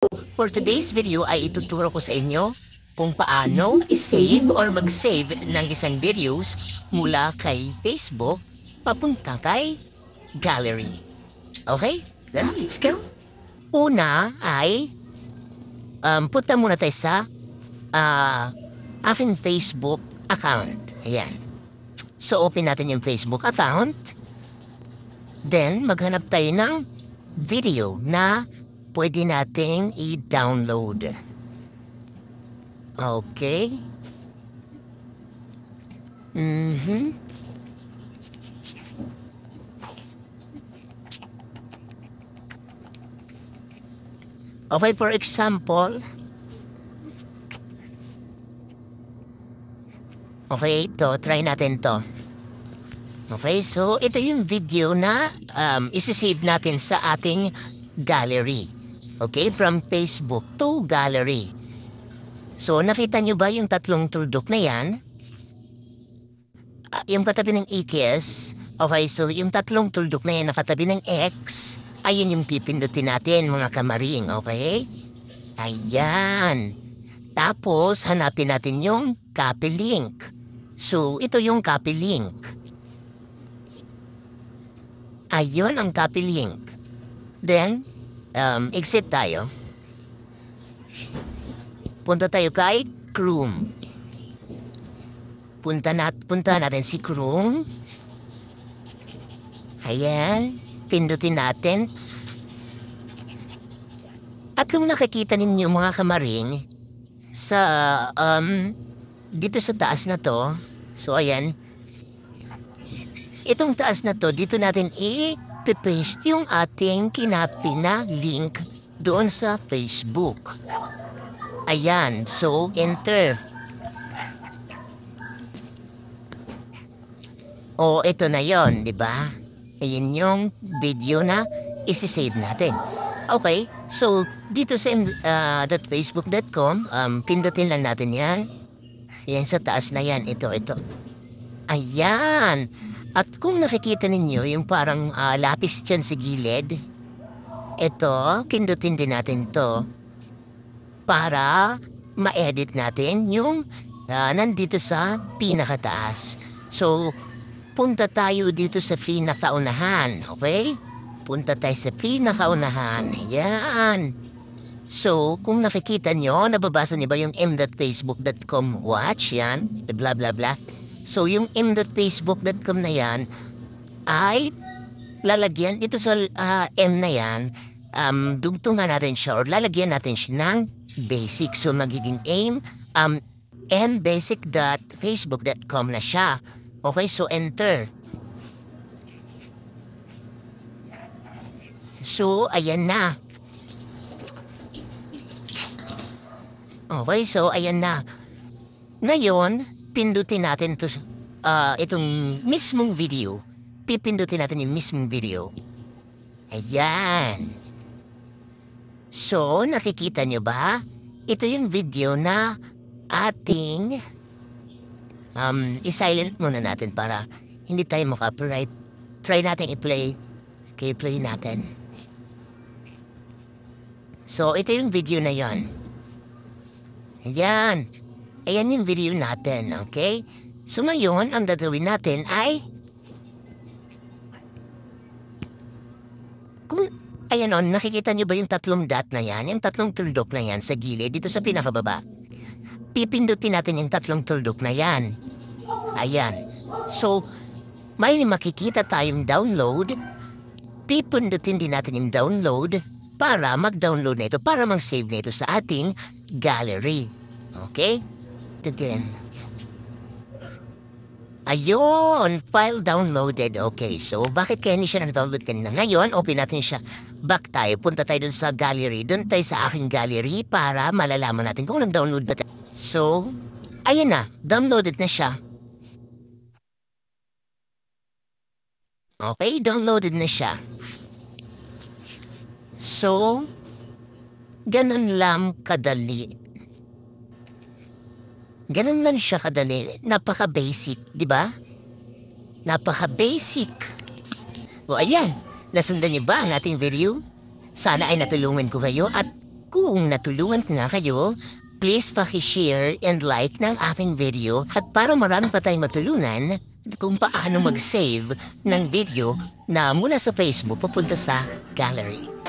For today's video ay ituturo ko sa inyo kung paano i-save or mag-save ng isang videos mula kay Facebook papunta kay gallery. Okay? Then, let's go. Una ay punta muna tayo sa aking Facebook account. Ayan. So, open natin yung Facebook account. Then, maghanap tayo ng video na pwede nating i-download. Okay. Okay, for example, okay, try natin to. Okay, so ito yung video na isi-save natin sa ating gallery. Okay, from Facebook to gallery. So, nakita nyo ba yung tatlong tuldok na yan? Yung katabi ng X. Okay, so yung tatlong tuldok na yan na katabi ng X, ayun yung pipindutin natin, mga kamaring, okay? Ayan. Tapos, hanapin natin yung copy link. So, ito yung copy link. Ayun ang copy link. Then, exit tayo. Punta tayo kay Chrome. Punta natin si Chrome. Ayan. Pindutin natin. At kung nakikita ninyo mga kamaring, sa, dito sa taas na to, so ayan, itong taas na to, dito natin i-paste yung ating kinapi na link doon sa Facebook. Ayan, so enter. O, ito na yon, di ba? Ayan yung video na isi-save natin. Okay, so dito sa facebook.com, pindutin lang natin yan. Yan sa taas na yan, ito. Ayan. At kung nakikita ninyo yung parang lapis dyan sa gilid, ito, pindutin din natin to para ma-edit natin yung nandito sa pinakataas. So, punta tayo dito sa pinakaunahan, okay? Punta tayo sa pinakaunahan. Ayan. So, kung nakikita nyo, nababasa nyo ba yung m.facebook.com watch, yan, blah blah blah. So, yung m.facebook.com na yan ay lalagyan, ito sa m na yan, dugtungan natin siya or lalagyan natin siya ng basic. So, magiging mbasic.facebook.com na siya. Okay, so enter. So, ayan na. Okay, so ayan na. Ngayon, pindutin natin to, itong mismong video. Pipindutin natin yung mismong video. Ayan. So, nakikita nyo ba? Ito yung video na ating i-silent muna natin para hindi tayo maka-copyright. Try natin i-play. Okay, play natin. So, ito yung video na yon. Ayan. Ayan yung video natin, okay? So ngayon, ang gagawin natin ay ayan o, nakikita nyo ba yung tatlong dot na yan? Yung tatlong tuldok na yan sa gilid, dito sa pinakababa. Pipindutin natin yung tatlong tuldok na yan. Ayan. So, may makikita tayong download. Pipindutin din natin yung download para mag-download na ito, para mag-save na ito sa ating gallery. Okay? Again. Ayun! File downloaded. Okay, so bakit kaya hindi siya na-download kanina? Ngayon, open natin siya. Back tayo. Punta tayo dun sa gallery. Dun tayo sa aking gallery para malalaman natin kung nag-download ba tayo. So, ayan na. Downloaded na siya. Okay, downloaded na siya. So, ganun lang kadali. Ganun lang siya kadali. Napaka-basic, di ba? Napaka-basic. O ayan, nasundan niyo ba ang ating video? Sana ay natulungan ko kayo at kung kung natulungan ko na kayo, please paki-share and like ng aking video at para marami pa tayong matulungan kung paano mag-save ng video na mula sa Facebook papunta sa gallery.